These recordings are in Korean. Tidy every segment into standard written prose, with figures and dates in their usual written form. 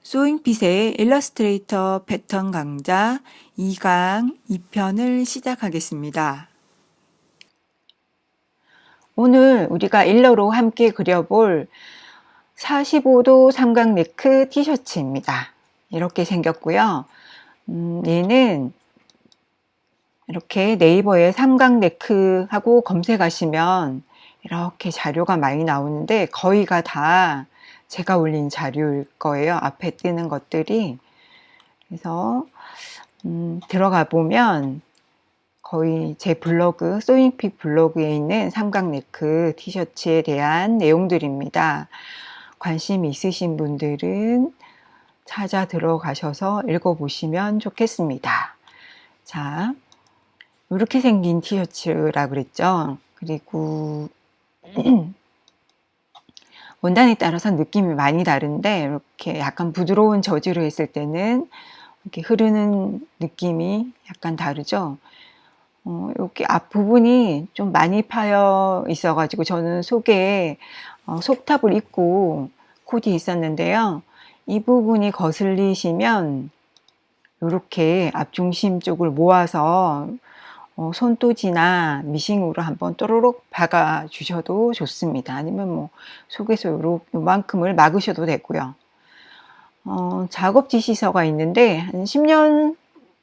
소잉핏의 일러스트레이터 패턴 강좌 2강 2편을 시작하겠습니다. 오늘 우리가 일러로 함께 그려볼 45도 삼각 네크 티셔츠입니다. 이렇게 생겼고요. 얘는 이렇게 네이버에 삼각 네크 하고 검색하시면 이렇게 자료가 많이 나오는데 거의가 다 제가 올린 자료일 거예요. 앞에 뜨는 것들이. 그래서 들어가 보면 거의 제 블로그, 소잉핏 블로그에 있는 삼각 네크 티셔츠에 대한 내용들입니다. 관심 있으신 분들은 찾아 들어가셔서 읽어보시면 좋겠습니다. 자, 이렇게 생긴 티셔츠라 그랬죠. 그리고 원단에 따라서 느낌이 많이 다른데 이렇게 약간 부드러운 저지로 했을 때는 이렇게 흐르는 느낌이 약간 다르죠. 여기 앞부분이 좀 많이 파여 있어 가지고 저는 속에 속탑을 입고 코디 있었는데요. 이 부분이 거슬리시면 이렇게 앞중심 쪽을 모아서 손도지나 미싱으로 한번 또로록 박아 주셔도 좋습니다. 아니면 뭐 속에서 요만큼을 막으셔도 되고요. 작업 지시서가 있는데 한 10년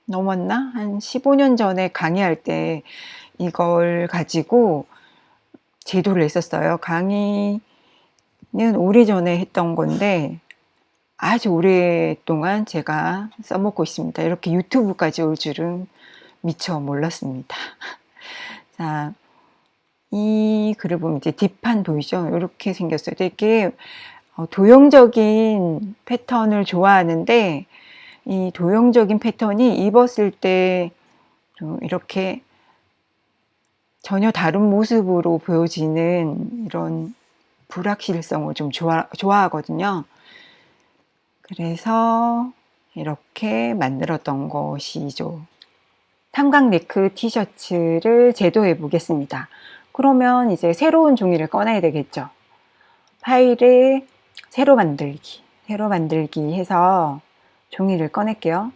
넘었나? 한 15년 전에 강의할 때 이걸 가지고 제도를 했었어요. 강의는 오래전에 했던 건데 아주 오랫동안 제가 써먹고 있습니다. 이렇게 유튜브까지 올 줄은 미처 몰랐습니다. 자, 이 글을 보면 이제 뒷판 보이죠? 이렇게 생겼어요. 되게 도형적인 패턴을 좋아하는데 이 도형적인 패턴이 입었을 때 이렇게 전혀 다른 모습으로 보여지는 이런 불확실성을 좀 좋아하거든요. 그래서 이렇게 만들었던 것이죠. 삼각 네크 티셔츠를 제도해 보겠습니다. 그러면 이제 새로운 종이를 꺼내야 되겠죠. 파일에 새로 만들기 해서 종이를 꺼낼게요.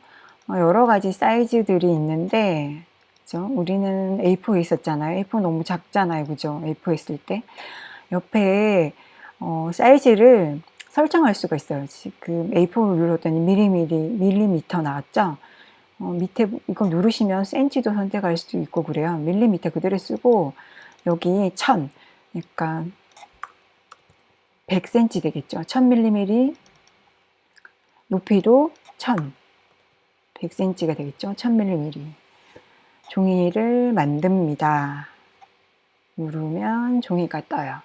여러 가지 사이즈들이 있는데, 그죠? 우리는 A4 있었잖아요. A4 너무 작잖아요. 그죠? A4 했을 때. 옆에, 사이즈를 설정할 수가 있어요. 지금 A4를 눌렀더니 밀리미터 나왔죠? 밑에 이거 누르시면 센치도 선택할 수도 있고 그래요. 밀리미터 그대로 쓰고, 여기 1000, 그러니까 100cm 되겠죠. 1000mm, 높이도 1000, 100cm가 되겠죠. 1000mm. 종이를 만듭니다. 누르면 종이가 떠요.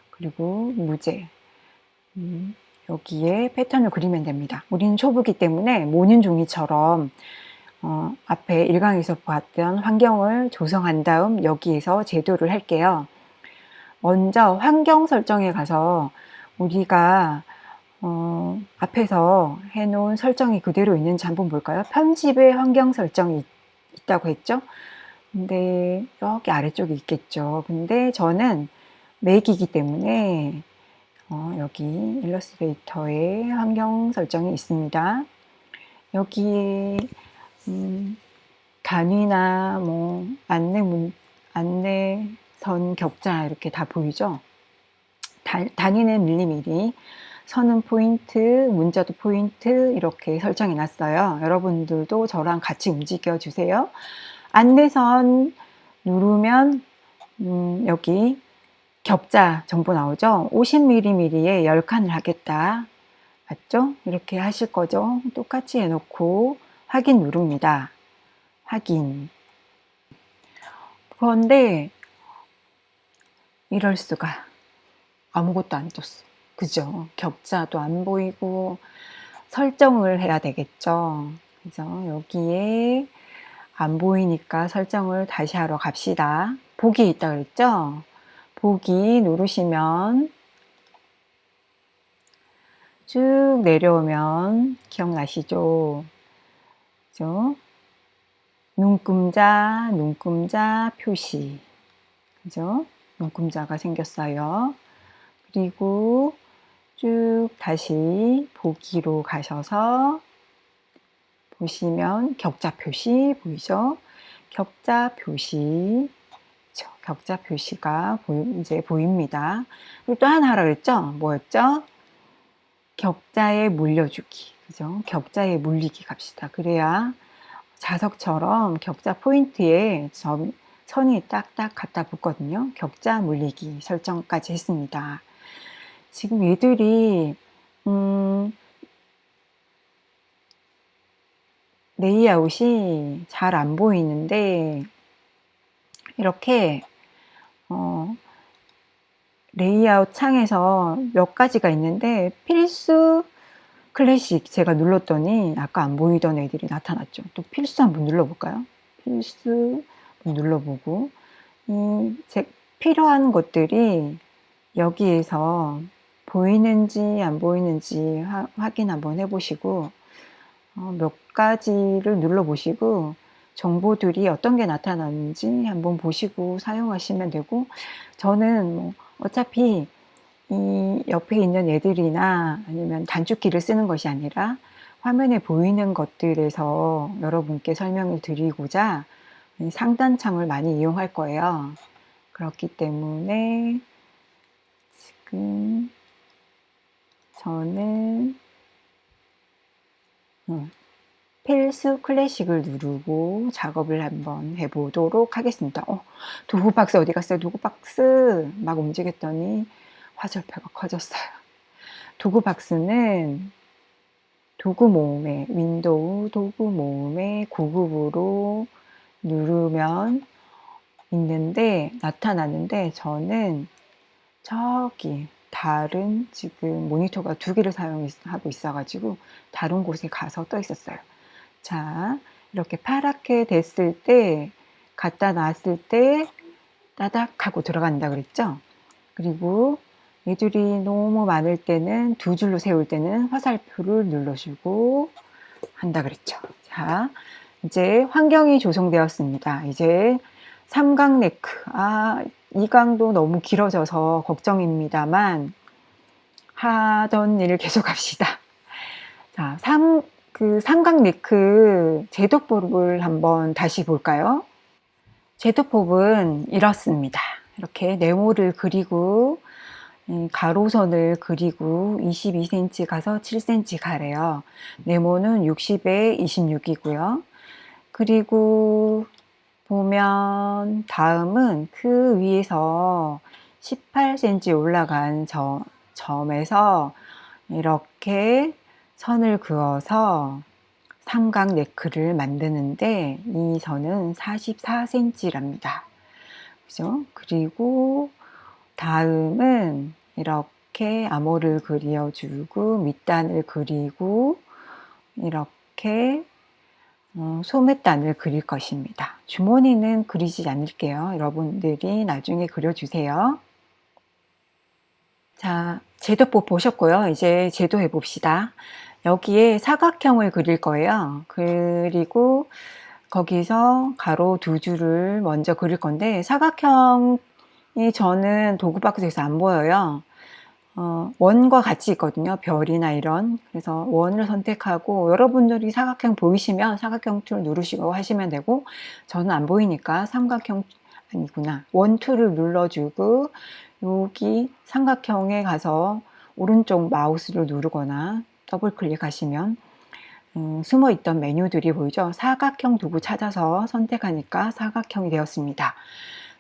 그리고 무제. 여기에 패턴을 그리면 됩니다. 우리는 초보기 때문에 모는 종이처럼 앞에 1강에서 봤던 환경을 조성한 다음 여기에서 제도를 할게요. 먼저 환경 설정에 가서 우리가 앞에서 해놓은 설정이 그대로 있는지 한번 볼까요? 편집의 환경 설정이 있다고 했죠? 근데 여기 아래쪽에 있겠죠. 근데 저는 맥이기 때문에 여기 일러스트레이터에 환경 설정이 있습니다. 여기에 단위나 뭐 안내선 격자 이렇게 다 보이죠? 단위는 밀리미리, 선은 포인트, 문자도 포인트 이렇게 설정해 놨어요. 여러분들도 저랑 같이 움직여 주세요. 안내선 누르면 여기 격자 정보 나오죠? 50mm에 10칸을 하겠다. 맞죠? 이렇게 하실 거죠? 똑같이 해놓고 확인 누릅니다. 확인. 그런데 이럴 수가. 아무것도 안 떴어. 그죠? 격자도 안 보이고 설정을 해야 되겠죠. 그죠? 여기에 안 보이니까 설정을 다시 하러 갑시다. 보기 있다 그랬죠? 보기 누르시면 쭉 내려오면 기억나시죠? 그죠? 눈금자 표시. 그죠? 눈금자가 생겼어요. 그리고 쭉 다시 보기로 가셔서 보시면 격자 표시 보이죠? 격자 표시, 격자 표시가 이제 보입니다. 그리고 또 하나 하라 그랬죠? 뭐였죠? 격자에 물려주기, 그죠? 격자에 물리기 갑시다. 그래야 자석처럼 격자 포인트에 선이 딱딱 갖다 붙거든요. 격자 물리기 설정까지 했습니다. 지금 얘들이 레이아웃이 잘 안 보이는데 이렇게 레이아웃 창에서 몇 가지가 있는데 필수 클래식 제가 눌렀더니 아까 안 보이던 애들이 나타났죠. 또 필수 한번 눌러볼까요? 필수 눌러보고 필요한 것들이 여기에서 보이는지 안 보이는지 확인 한번 해보시고 몇 가지를 눌러보시고 정보들이 어떤 게 나타나는지 한번 보시고 사용하시면 되고, 저는 뭐 어차피 이 옆에 있는 애들이나 아니면 단축키를 쓰는 것이 아니라 화면에 보이는 것들에서 여러분께 설명을 드리고자 상단창을 많이 이용할 거예요. 그렇기 때문에 지금 저는 필수 클래식을 누르고 작업을 한번 해보도록 하겠습니다. 도구박스 어디 갔어요? 도구박스 막 움직였더니 화살표가 커졌어요. 도구박스는 도구 모음에, 윈도우 도구 모음에 9급으로 누르면 있는데 나타나는데, 저는 저기 다른 지금 모니터가 2개를 사용하고 있어가지고 다른 곳에 가서 떠 있었어요. 자, 이렇게 파랗게 됐을 때, 갖다 놨을 때 따닥 하고 들어간다 그랬죠? 그리고 얘들이 너무 많을 때는 2줄로 세울 때는 화살표를 눌러주고 한다 그랬죠. 자, 이제 환경이 조성되었습니다. 이제 삼각 네크, 이 강도 너무 길어져서 걱정입니다만 하던 일을 계속 합시다. 자, 삼각 네크 제도법을 한번 다시 볼까요? 제도법은 이렇습니다. 이렇게 네모를 그리고 가로선을 그리고 22cm 가서 7cm 가래요. 네모는 60에 26이고요. 그리고 보면 다음은 그 위에서 18cm 올라간 점에서 이렇게 선을 그어서 삼각 네크를 만드는데 이 선은 44cm랍니다. 그죠? 그리고 다음은 이렇게 암호를 그려주고 밑단을 그리고 이렇게 소매단을 그릴 것입니다. 주머니는 그리지 않을게요. 여러분들이 나중에 그려주세요. 자, 제도법 보셨고요. 이제 제도해 봅시다. 여기에 사각형을 그릴 거예요. 그리고 거기서 가로 2줄을 먼저 그릴 건데, 사각형이 저는 도구박스에서 안 보여요. 원과 같이 있거든요. 별이나 이런. 그래서 원을 선택하고, 여러분들이 사각형 보이시면 사각형 툴 누르시고 하시면 되고, 저는 안 보이니까 삼각형 아니구나. 원 툴을 눌러주고 여기 삼각형에 가서 오른쪽 마우스를 누르거나 더블 클릭하시면 숨어있던 메뉴들이 보이죠. 사각형 도구 찾아서 선택하니까 사각형이 되었습니다.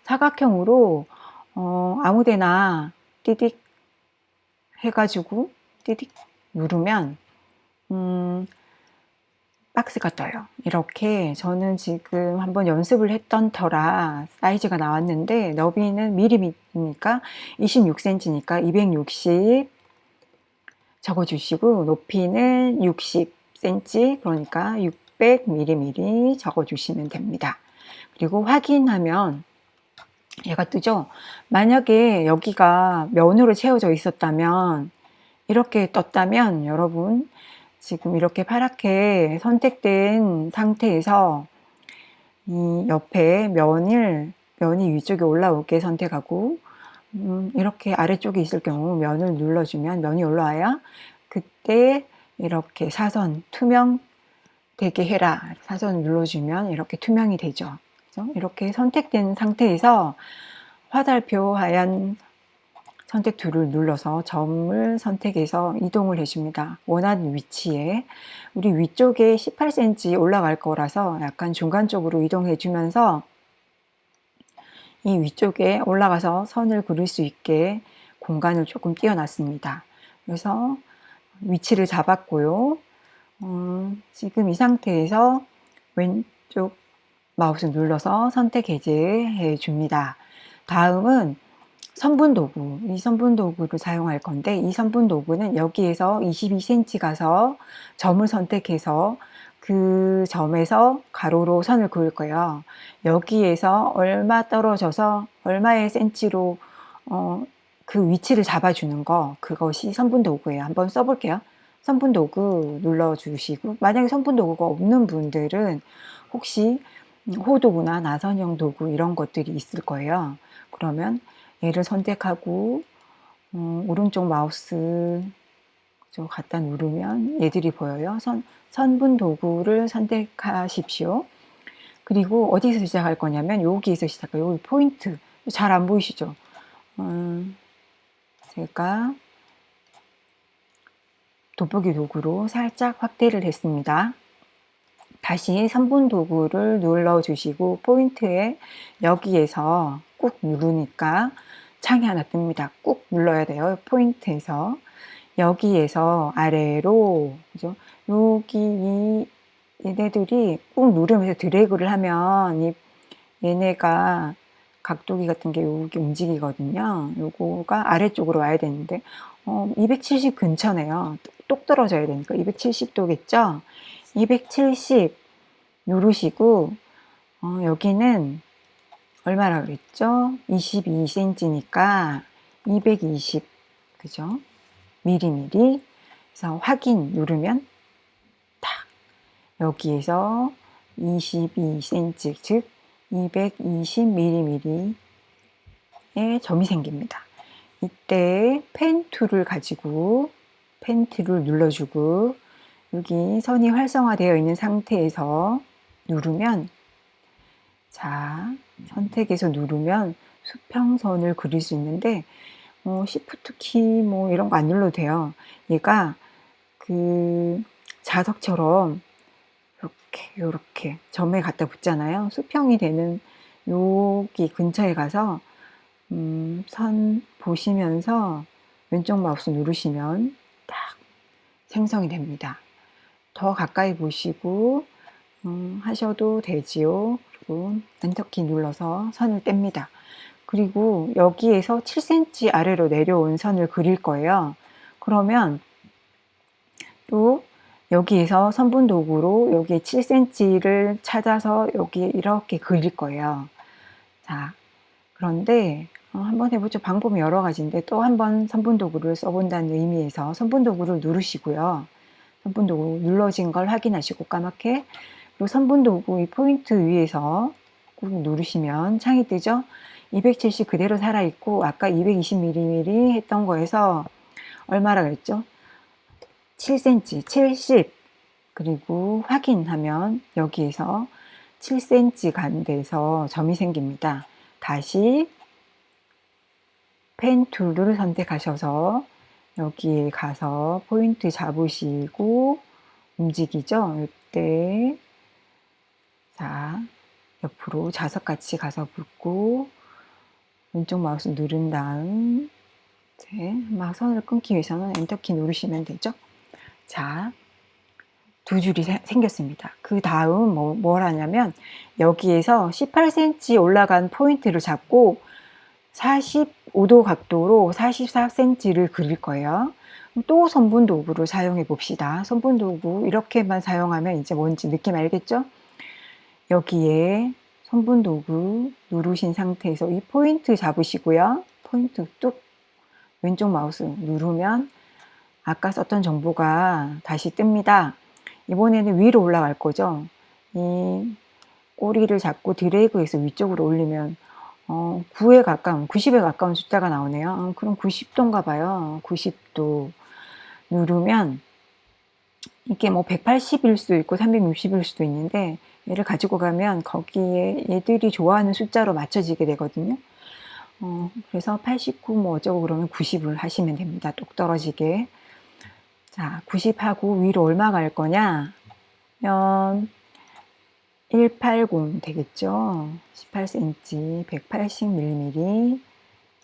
사각형으로 아무데나 띠딕 해가지고 띠딕 누르면 박스가 떠요. 이렇게 저는 지금 한번 연습을 했던 터라 사이즈가 나왔는데, 너비는 밀리미터니까 26cm니까 260 적어주시고, 높이는 60cm, 그러니까 600mm 적어주시면 됩니다. 그리고 확인하면 얘가 뜨죠. 만약에 여기가 면으로 채워져 있었다면, 이렇게 떴다면 여러분 지금 이렇게 파랗게 선택된 상태에서 이 옆에 면이 위쪽에 올라오게 선택하고, 이렇게 아래쪽에 있을 경우 면을 눌러주면 면이 올라와야 그때 이렇게 사선 투명 되게 해라. 사선 눌러주면 이렇게 투명이 되죠. 그죠? 이렇게 선택된 상태에서 화살표 하얀 선택 툴을 눌러서 점을 선택해서 이동을 해줍니다. 원하는 위치에. 우리 위쪽에 18cm 올라갈 거라서 약간 중간 쪽으로 이동해 주면서 이 위쪽에 올라가서 선을 그릴 수 있게 공간을 조금 띄워놨습니다. 그래서 위치를 잡았고요. 지금 이 상태에서 왼쪽 마우스 눌러서 선택 해제해 줍니다. 다음은 선분 도구, 이 선분 도구를 사용할 건데 이 선분 도구는 여기에서 22cm 가서 점을 선택해서 그 점에서 가로로 선을 그을 거예요. 여기에서 얼마 떨어져서 얼마의 센치로 그 위치를 잡아주는 거, 그것이 선분 도구예요. 한번 써볼게요. 선분 도구 눌러주시고, 만약에 선분 도구가 없는 분들은 혹시 호도구나 나선형 도구 이런 것들이 있을 거예요. 그러면 얘를 선택하고 오른쪽 마우스 갖다 누르면 얘들이 보여요. 선분 도구를 선택하십시오. 그리고 어디서 시작할 거냐면 여기에서 시작해요. 여기 포인트. 잘 안 보이시죠? 제가 돋보기 도구로 살짝 확대를 했습니다. 다시 선분 도구를 눌러주시고 포인트에 여기에서 꾹 누르니까 창이 하나 뜹니다. 꾹 눌러야 돼요. 포인트에서 여기에서 아래로, 그죠? 여기 얘네들이 꾹 누르면서 드래그를 하면 얘네가 각도기 같은 게 여기 움직이거든요. 요거가 아래쪽으로 와야 되는데 270 근처네요. 똑 떨어져야 되니까 270도겠죠? 270 누르시고 여기는 얼마라 그랬죠? 22cm니까 220 그죠? 미리미리. 그래서 확인 누르면 딱 여기에서 22cm 즉 220mm의 점이 생깁니다. 이때 펜 툴을 가지고 펜 툴을 눌러주고 여기 선이 활성화되어 있는 상태에서 누르면 자 선택해서 누르면 수평선을 그릴 수 있는데 Shift 키 뭐 이런 거 안 눌러도 돼요. 얘가 그 자석처럼 이렇게 점에 갖다 붙잖아요. 수평이 되는 여기 근처에 가서 선 보시면서 왼쪽 마우스 누르시면 딱 생성이 됩니다. 더 가까이 보시고 하셔도 되지요. 그리고 엔터키 눌러서 선을 뗍니다. 그리고 여기에서 7cm 아래로 내려온 선을 그릴 거예요. 그러면 또 여기에서 선분 도구로 여기 7cm를 찾아서 여기 이렇게 그릴 거예요. 자, 그런데 한번 해보죠. 방법이 여러 가지인데 또 한번 선분 도구를 써본다는 의미에서 선분 도구를 누르시고요. 선분 도구 눌러진 걸 확인하시고 까맣게 이 선분 도구 이 포인트 위에서 꾹 누르시면 창이 뜨죠. 270 그대로 살아있고 아까 220mm 했던 거에서 얼마라 그랬죠? 7cm, 70 그리고 확인하면 여기에서 7cm 간 데서 점이 생깁니다. 다시 펜 툴을 선택하셔서 여기에 가서 포인트 잡으시고 움직이죠. 이때 자 옆으로 자석같이 가서 붙고 왼쪽 마우스 누른 다음 막 선을 끊기 위해서는 엔터키 누르시면 되죠. 자, 두 줄이 생겼습니다. 그 다음 뭘 하냐면 여기에서 18cm 올라간 포인트를 잡고 45도 각도로 44cm를 그릴 거예요. 또 선분 도구를 사용해 봅시다. 선분 도구 이렇게만 사용하면 이제 뭔지 느낌 알겠죠? 여기에 선분 도구 누르신 상태에서 이 포인트 잡으시고요. 포인트 뚝 왼쪽 마우스 누르면 아까 썼던 정보가 다시 뜹니다. 이번에는 위로 올라갈 거죠. 이 꼬리를 잡고 드래그해서 위쪽으로 올리면 9에 가까운 90에 가까운 숫자가 나오네요. 그럼 90도인가 봐요. 90도 누르면 이게 뭐 180일 수도 있고 360일 수도 있는데 얘를 가지고 가면 거기에 얘들이 좋아하는 숫자로 맞춰지게 되거든요. 그래서 89 뭐 어쩌고 그러면 90을 하시면 됩니다. 똑 떨어지게. 자, 90하고 위로 얼마 갈 거냐? 180 되겠죠. 18cm, 180mm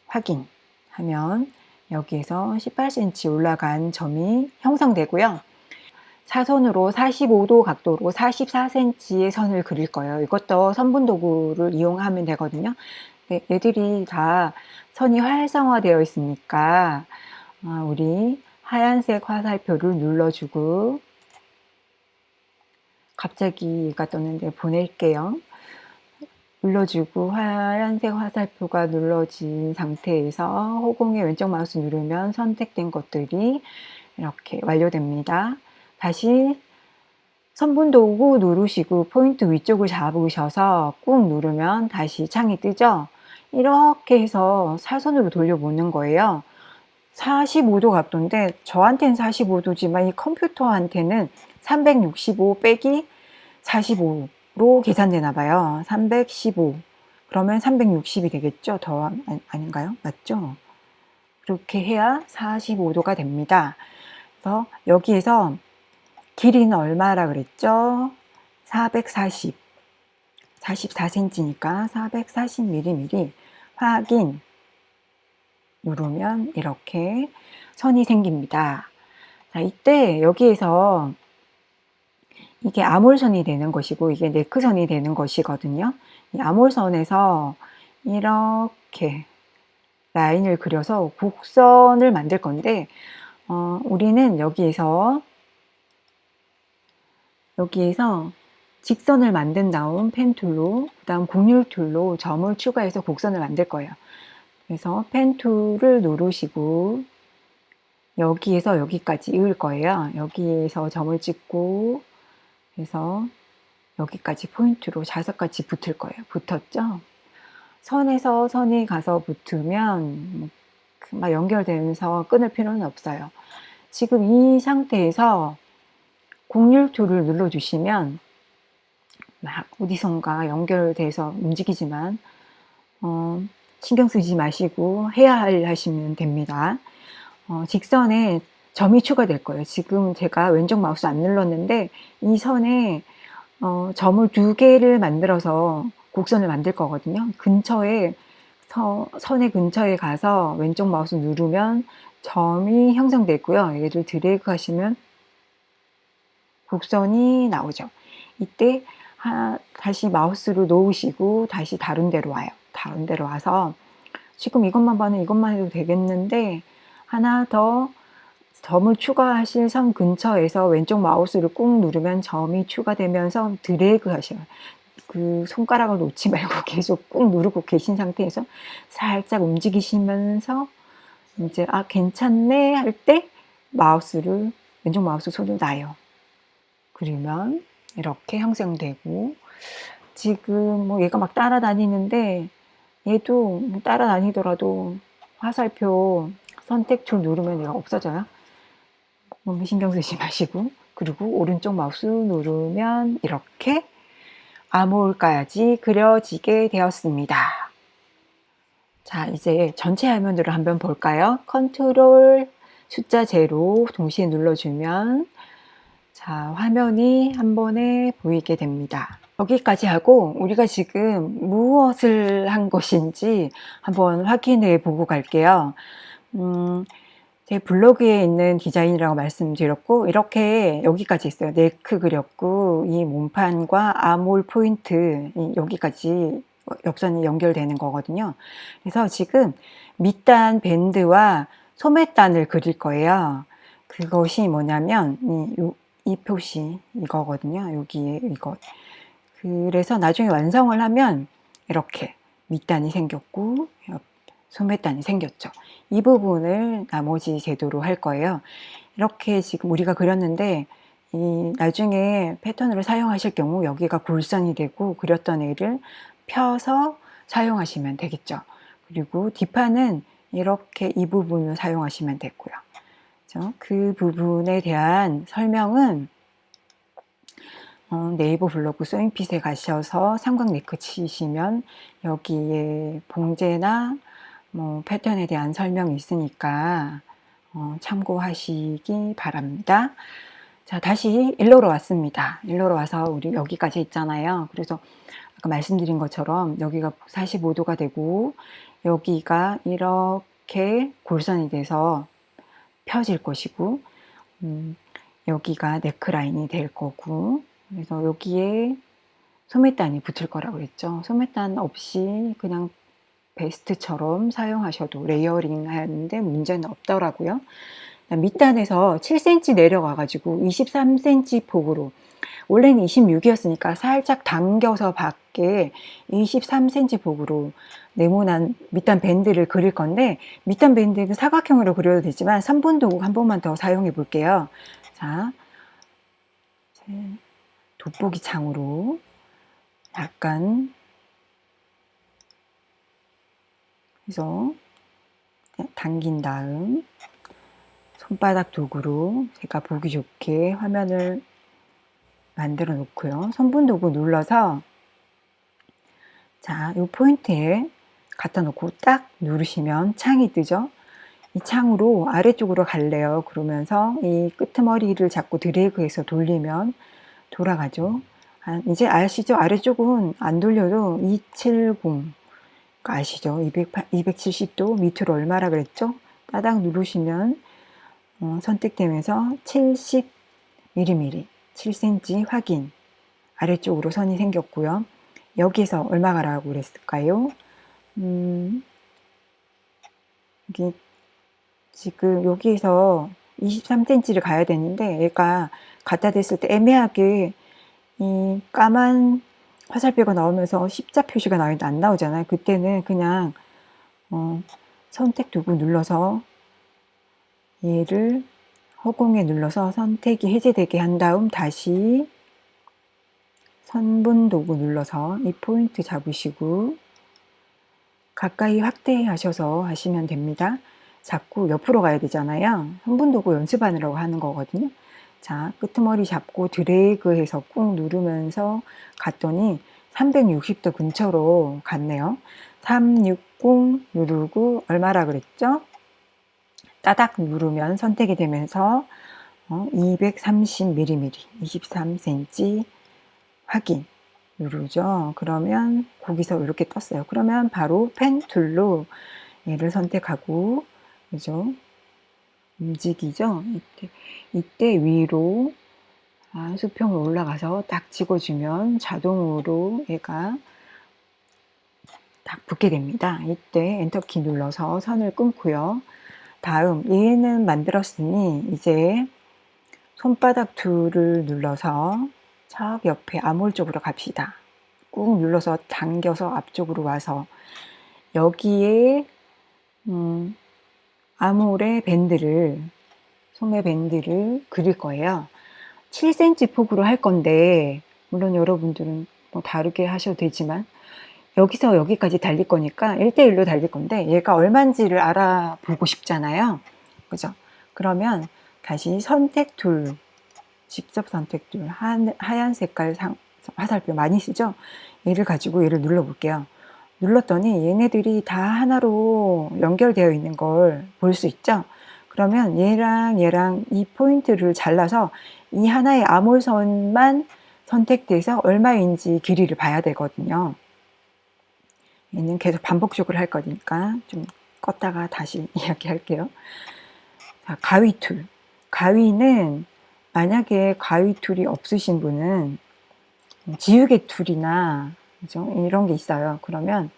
확인하면 여기에서 18cm 올라간 점이 형성되고요. 사선으로 45도 각도로 44cm의 선을 그릴 거예요. 이것도 선분도구를 이용하면 되거든요. 얘들이 다 선이 활성화되어 있으니까 우리 하얀색 화살표를 눌러주고, 갑자기 얘가 떴는데 보낼게요. 눌러주고 하얀색 화살표가 눌러진 상태에서 호공의 왼쪽 마우스 누르면 선택된 것들이 이렇게 완료됩니다. 다시 선분도구 누르시고 포인트 위쪽을 잡으셔서 꾹 누르면 다시 창이 뜨죠. 이렇게 해서 사선으로 돌려보는 거예요. 45도 각도인데 저한테는 45도지만 이 컴퓨터한테는 365 빼기 45로 계산되나 봐요. 315 그러면 360이 되겠죠. 더 아닌가요? 맞죠? 그렇게 해야 45도가 됩니다. 그래서 여기에서 길이는 얼마라 그랬죠? 440 44cm니까 440mm 확인 누르면 이렇게 선이 생깁니다. 자, 이때 여기에서 이게 아몰선이 되는 것이고 이게 네크선이 되는 것이거든요. 이 아몰선에서 이렇게 라인을 그려서 곡선을 만들 건데 우리는 여기에서 직선을 만든 다음 펜툴로 그 다음 곡률툴로 점을 추가해서 곡선을 만들 거예요. 그래서 펜툴을 누르시고 여기에서 여기까지 이을 거예요. 여기에서 점을 찍고 그래서 여기까지 포인트로 자석같이 붙을 거예요. 붙었죠? 선에서 선이 가서 붙으면 막 연결되면서 끊을 필요는 없어요. 지금 이 상태에서 곡률 툴을 눌러주시면 막 어디선가 연결돼서 움직이지만 신경 쓰지 마시고 해야 하시면 됩니다. 직선에 점이 추가될 거예요. 지금 제가 왼쪽 마우스 안 눌렀는데 이 선에 점을 2개를 만들어서 곡선을 만들 거거든요. 근처에 선의 근처에 가서 왼쪽 마우스 누르면 점이 형성되고요. 얘를 드래그 하시면 곡선이 나오죠. 이때 다시 마우스를 놓으시고 다시 다른 데로 와요. 다른 데로 와서 지금 이것만 봐도 이것만 해도 되겠는데 하나 더 점을 추가하실 선 근처에서 왼쪽 마우스를 꾹 누르면 점이 추가되면서 드래그 하셔요. 그 손가락을 놓지 말고 계속 꾹 누르고 계신 상태에서 살짝 움직이시면서 이제 괜찮네 할 때 왼쪽 마우스 손을 놔요. 그러면 이렇게 형성되고, 지금 뭐 얘가 막 따라다니는데 얘도 뭐 따라다니더라도 화살표 선택툴 누르면 얘가 없어져요. 너무 신경 쓰지 마시고, 그리고 오른쪽 마우스 누르면 이렇게 아몰까지 그려지게 되었습니다. 자, 이제 전체 화면으로 한번 볼까요? 컨트롤 숫자 0 동시에 눌러주면 자, 화면이 한 번에 보이게 됩니다. 여기까지 하고 우리가 지금 무엇을 한 것인지 한번 확인해 보고 갈게요. 제 블로그에 있는 디자인이라고 말씀드렸고 이렇게 여기까지 있어요. 네크 그렸고 이 몸판과 아몰 포인트 여기까지 역선이 연결되는 거거든요. 그래서 지금 밑단 밴드와 소매단을 그릴 거예요. 그것이 뭐냐면 이 표시 이거거든요. 여기에 이거. 그래서 나중에 완성을 하면 이렇게 밑단이 생겼고 소매단이 생겼죠. 이 부분을 나머지 제도로 할 거예요. 이렇게 지금 우리가 그렸는데 나중에 패턴으로 사용하실 경우 여기가 골선이 되고 그렸던 애를 펴서 사용하시면 되겠죠. 그리고 뒷판은 이렇게 이 부분을 사용하시면 되고요. 그 부분에 대한 설명은 네이버 블로그 소잉핏에 가셔서 삼각 네크 치시면 여기에 봉제나 뭐 패턴에 대한 설명이 있으니까 참고하시기 바랍니다. 자, 다시 일로로 왔습니다. 일로로 와서 우리 여기까지 있잖아요. 그래서 아까 말씀드린 것처럼 여기가 45도가 되고 여기가 이렇게 골선이 돼서 펴질 것이고 여기가 네크라인이 될 거고, 그래서 여기에 소매단이 붙을 거라고 그랬죠. 소매단 없이 그냥 베스트처럼 사용하셔도 레이어링 하는데 문제는 없더라고요. 밑단에서 7cm 내려가 가지고 23cm 폭으로, 원래는 26이었으니까 살짝 당겨서 밖에 23cm 폭으로 네모난 밑단 밴드를 그릴 건데, 밑단 밴드는 사각형으로 그려도 되지만 3분 도구 한 번만 더 사용해 볼게요. 자, 돋보기 창으로 약간 해서 당긴 다음 손바닥 도구로 제가 보기 좋게 화면을 만들어 놓고요. 손분 도구 눌러서 자, 이 포인트에 갖다 놓고 딱 누르시면 창이 뜨죠. 이 창으로 아래쪽으로 갈래요. 그러면서 이 끄트머리를 잡고 드래그해서 돌리면 돌아가죠. 이제 아시죠? 아래쪽은 안 돌려도 270 아시죠? 270도 밑으로 얼마라 그랬죠? 따닥 누르시면 선택되면서 70mm, 7cm 확인, 아래쪽으로 선이 생겼고요. 여기서 얼마가라고 그랬을까요? 여기 지금 여기에서 23cm를 가야 되는데 얘가 갖다 댔을 때 애매하게 이 까만 화살표가 나오면서 십자 표시가 나오는데 안 나오잖아요. 그때는 그냥 선택 도구 눌러서 얘를 허공에 눌러서 선택이 해제되게 한 다음 다시 선분 도구 눌러서 이 포인트 잡으시고 가까이 확대하셔서 하시면 됩니다. 자꾸 옆으로 가야 되잖아요. 선분 도구 연습하느라고 하는 거거든요. 자, 끄트머리 잡고 드래그해서 꾹 누르면서 갔더니 360도 근처로 갔네요. 360 누르고 얼마라 그랬죠? 따닥 누르면 선택이 되면서 230mm, 23cm 확인 누르죠. 그러면 거기서 이렇게 떴어요. 그러면 바로 펜 툴로 얘를 선택하고, 그죠? 움직이죠. 이때 위로 수평으로 올라가서 딱 찍어주면 자동으로 얘가 딱 붙게 됩니다. 이때 엔터키 눌러서 선을 끊고요. 다음 얘는 만들었으니 이제 손바닥 툴을 눌러서 저 옆에 아몰 쪽으로 갑시다. 꾹 눌러서 당겨서 앞쪽으로 와서 여기에 아몰의 밴드를, 소매 밴드를 그릴 거예요. 7cm 폭으로 할 건데 물론 여러분들은 뭐 다르게 하셔도 되지만 여기서 여기까지 달릴 거니까 1대1로 달릴 건데 얘가 얼마인지를 알아보고 싶잖아요. 그죠? 그러면 다시 선택 툴, 직접 선택 툴, 하얀 색깔 화살표 많이 쓰죠? 얘를 가지고 얘를 눌러 볼게요. 눌렀더니 얘네들이 다 하나로 연결되어 있는 걸 볼 수 있죠? 그러면 얘랑 얘랑 이 포인트를 잘라서 이 하나의 아몰선만 선택돼서 얼마인지 길이를 봐야 되거든요. 얘는 계속 반복적으로 할 거니까 좀 껐다가 다시 이야기할게요. 자, 가위 툴. 가위는 만약에 가위 툴이 없으신 분은 지우개 툴이나 그죠? 이런 게 있어요. 그러면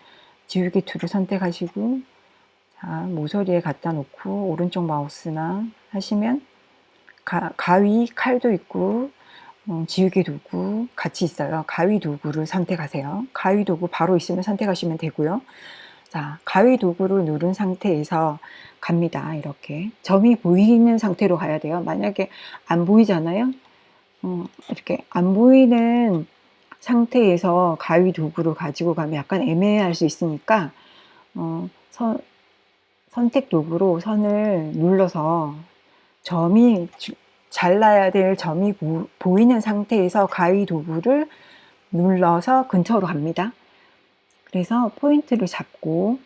지우개 툴을 선택하시고 자, 모서리에 갖다 놓고 오른쪽 마우스나 하시면 가위 칼도 있고 지우개 도구 같이 있어요. 가위 도구를 선택하세요. 가위 도구 바로 있으면 선택하시면 되고요. 자, 가위 도구를 누른 상태에서 갑니다. 이렇게 점이 보이는 상태로 가야 돼요. 만약에 안 보이잖아요. 이렇게 안 보이는 상태에서 가위 도구를 가지고 가면 약간 애매할 수 있으니까 선택 도구로 선을 눌러서 잘라야 될 점이 보이는 상태에서 가위 도구를 눌러서 근처로 갑니다. 그래서 포인트를 잡고,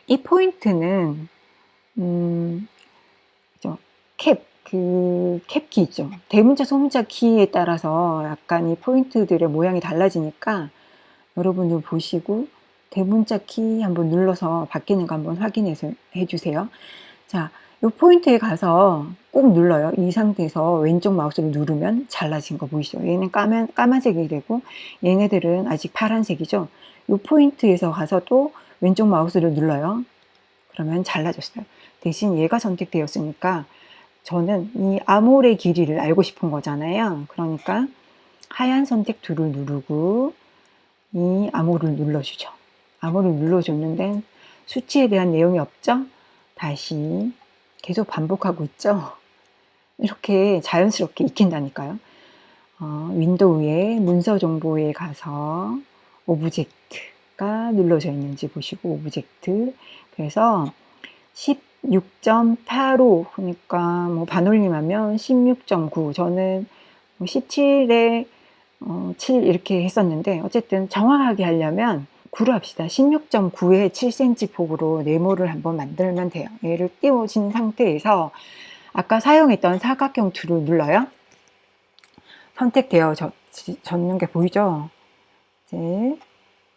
이 포인트는 캡키 있죠. 대문자 소문자 키에 따라서 약간 이 포인트들의 모양이 달라지니까 여러분들 보시고 대문자 키 한번 눌러서 바뀌는 거 한번 확인해서 해주세요. 자, 이 포인트에 가서 꼭 눌러요. 이 상태에서 왼쪽 마우스를 누르면 잘라진 거 보이시죠? 얘는 까만색이 되고 얘네들은 아직 파란색이죠. 이 포인트에서 가서 또 왼쪽 마우스를 눌러요. 그러면 잘라졌어요. 대신 얘가 선택되었으니까 저는 이 아몰의 길이를 알고 싶은 거잖아요. 그러니까 하얀 선택 툴을 누르고 이 아몰을 눌러주죠. 아몰을 눌러줬는데 수치에 대한 내용이 없죠? 다시 계속 반복하고 있죠? 이렇게 자연스럽게 익힌다니까요. 윈도우에 문서 정보에 가서 오브젝트가 눌러져 있는지 보시고 오브젝트, 그래서 16.85 그러니까 뭐 반올림하면 16.9, 저는 17에 7 이렇게 했었는데 어쨌든 정확하게 하려면 9로 합시다. 16.9에 7cm 폭으로 네모를 한번 만들면 돼요. 얘를 띄워진 상태에서 아까 사용했던 사각형 툴을 눌러요. 선택되어졌는 게 보이죠? 이제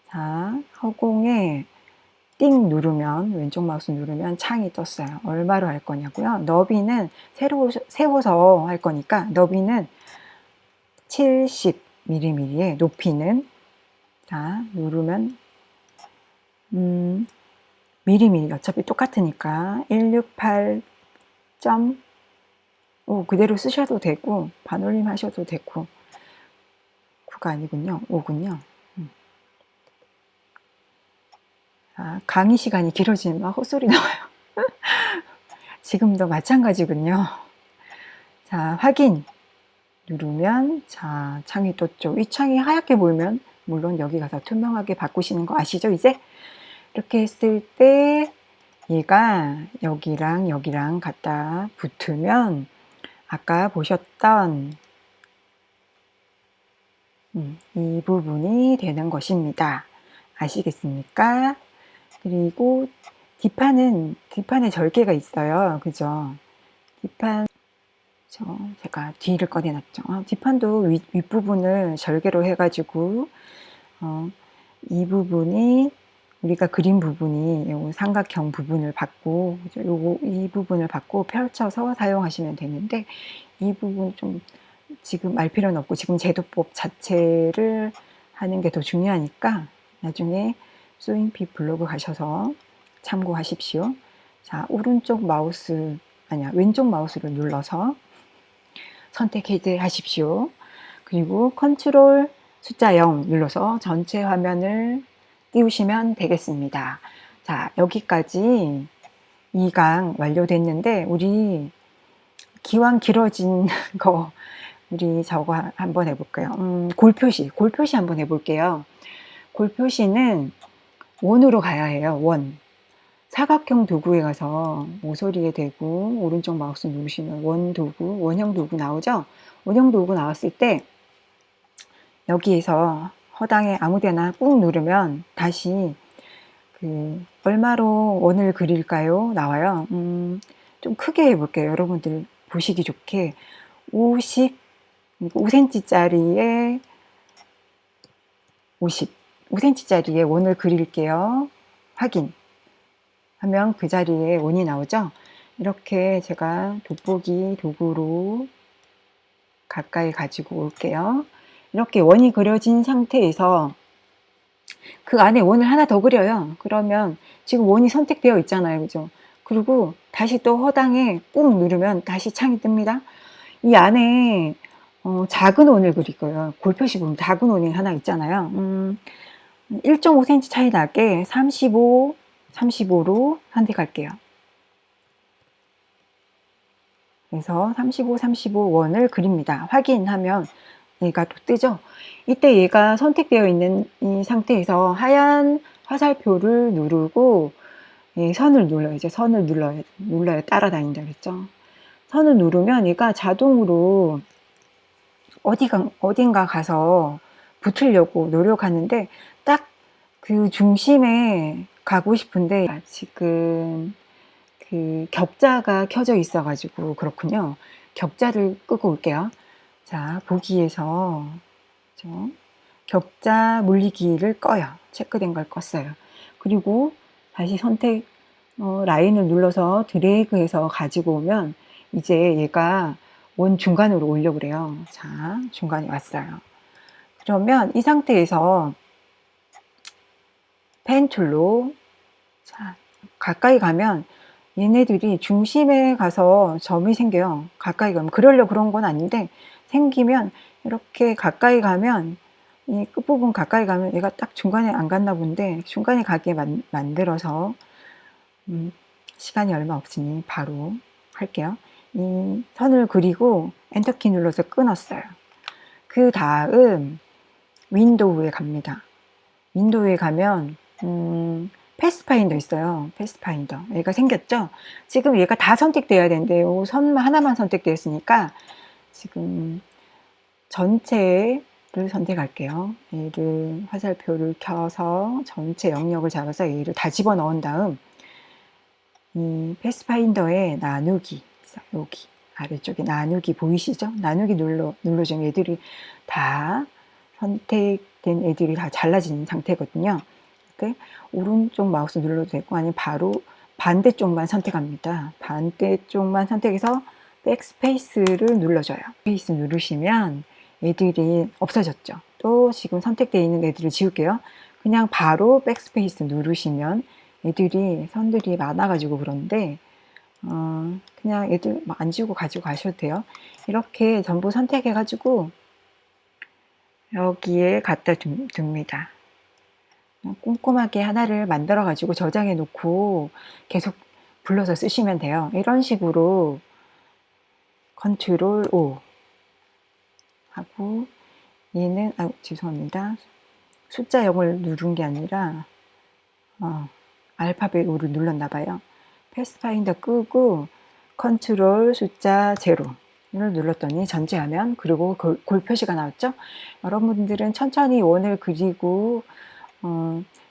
자, 허공에 띵 누르면, 왼쪽 마우스 누르면 창이 떴어요. 얼마로 할 거냐고요? 너비는 세워서 할 거니까 너비는 70mm에 높이는, 자, 누르면 미리미리 어차피 똑같으니까 168. 그대로 쓰셔도 되고 반올림 하셔도 되고, 9가 아니군요. 5군요. 강의 시간이 길어지면 헛소리 나와요. 지금도 마찬가지군요. 자, 확인 누르면 자, 창이 떴죠. 이 창이 하얗게 보이면 물론 여기 가서 투명하게 바꾸시는 거 아시죠? 이제 이렇게 했을 때 얘가 여기랑 여기랑 갖다 붙으면 아까 보셨던 이 부분이 되는 것입니다. 아시겠습니까? 그리고 뒷판에 절개가 있어요. 그죠? 뒷판, 제가 뒤를 꺼내놨죠. 뒷판도 윗부분을 절개로 해가지고, 이 부분이, 우리가 그린 부분이 요 삼각형 부분을 받고, 이 부분을 받고 펼쳐서 사용하시면 되는데, 이 부분 좀 지금 알 필요는 없고, 지금 제도법 자체를 하는 게 더 중요하니까, 나중에 소잉피 블로그 가셔서 참고하십시오. 자, 왼쪽 마우스를 눌러서 선택 하십시오. 그리고 컨트롤 숫자 0 눌러서 전체 화면을 띄우시면 되겠습니다. 자, 여기까지 2강 완료됐는데, 우리 기왕 길어진 거 우리 저거 한번 해볼까요? 골표시 한번 해볼게요. 골표시는 원으로 가야 해요. 원. 사각형 도구에 가서 모서리에 대고 오른쪽 마우스 누르시면 원형 도구 나오죠? 원형 도구 나왔을 때 여기에서 허당에 아무데나 꾹 누르면 다시 얼마로 원을 그릴까요? 나와요. 좀 크게 해볼게요. 여러분들 보시기 좋게 5cm짜리에 5cm짜리에 원을 그릴게요. 확인 하면 그 자리에 원이 나오죠. 이렇게 제가 돋보기 도구로 가까이 가지고 올게요. 이렇게 원이 그려진 상태에서 그 안에 원을 하나 더 그려요. 그러면 지금 원이 선택되어 있잖아요. 그죠? 그리고 다시 또 허당에 꾹 누르면 다시 창이 뜹니다. 이 안에 작은 원을 그릴 거예요. 골표시 보면 작은 원이 하나 있잖아요. 1.5cm 차이 나게 35로 선택할게요. 그래서 35 원을 그립니다. 확인하면 얘가 또 뜨죠. 이때 얘가 선택되어 있는 이 상태에서 하얀 화살표를 누르고 선을 눌러요. 이제 선을 눌러요. 따라다닌다 그랬죠. 선을 누르면 얘가 자동으로 어딘가 가서 붙으려고 노력하는데 딱 그 중심에 가고 싶은데 지금 그 격자가 켜져 있어 가지고 그렇군요. 격자를 끄고 올게요. 자, 보기에서 격자 물리기를 꺼요. 체크된 걸 껐어요. 그리고 다시 선택 라인을 눌러서 드래그해서 가지고 오면 이제 얘가 원 중간으로 오려고 그래요. 자, 중간에 왔어요. 그러면 이 상태에서 펜 툴로 자, 가까이 가면 얘네들이 중심에 가서 점이 생겨요. 가까이 가면 그러려고 그런 건 아닌데 생기면 이렇게 가까이 가면 이 끝부분 가까이 가면 얘가 딱 중간에 안 갔나 본데 중간에 가게 만들어서 시간이 얼마 없으니 바로 할게요. 이 선을 그리고 엔터키 눌러서 끊었어요. 그 다음 윈도우에 갑니다. 윈도우에 가면 패스파인더 있어요. 패스파인더 얘가 생겼죠. 지금 얘가 다 선택돼야 되는데요. 선 하나만 선택되었으니까 지금 전체를 선택할게요. 얘를 화살표를 켜서 전체 영역을 잡아서 얘를 다 집어넣은 다음 이 패스파인더에 나누기, 여기 아래쪽에 나누기 보이시죠? 나누기 눌러주면 얘들이 다 선택된 애들이 다 잘라지는 상태거든요. 이렇게 오른쪽 마우스 눌러도 되고 아니면 바로 반대쪽만 선택합니다. 반대쪽만 선택해서 백스페이스를 눌러줘요. 스페이스 누르시면 애들이 없어졌죠. 또 지금 선택되어 있는 애들을 지울게요. 그냥 바로 백스페이스 누르시면 애들이 선들이 많아가지고 그런데 그냥 애들 안 지우고 가지고 가셔도 돼요. 이렇게 전부 선택해가지고 여기에 갖다 둡니다. 꼼꼼하게 하나를 만들어 가지고 저장해 놓고 계속 불러서 쓰시면 돼요. 이런 식으로 컨트롤 O 하고 얘는 죄송합니다. 숫자 0을 누른 게 아니라 알파벳 O를 눌렀나 봐요. 패스파인더 끄고 컨트롤 숫자 0를 눌렀더니 전체 화면 그리고 골 표시가 나왔죠. 여러분들은 천천히 원을 그리고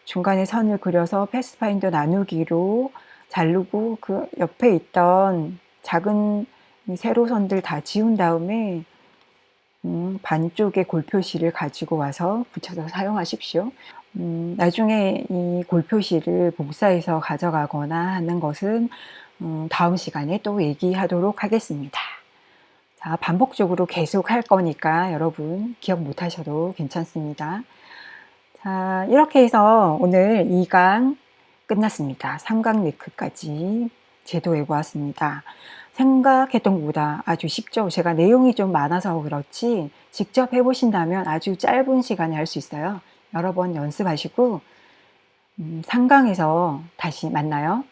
중간에 선을 그려서 패스파인더 나누기로 자르고 그 옆에 있던 작은 세로선들 다 지운 다음에 반쪽의 골표시를 가지고 와서 붙여서 사용하십시오. 나중에 이 골표시를 복사해서 가져가거나 하는 것은 다음 시간에 또 얘기하도록 하겠습니다. 자, 반복적으로 계속 할 거니까 여러분 기억 못 하셔도 괜찮습니다. 자, 이렇게 해서 오늘 2강 끝났습니다. 3강 네크까지 제도해 보았습니다. 생각했던 것보다 아주 쉽죠. 제가 내용이 좀 많아서 그렇지 직접 해보신다면 아주 짧은 시간에 할 수 있어요. 여러 번 연습하시고 3강에서 다시 만나요.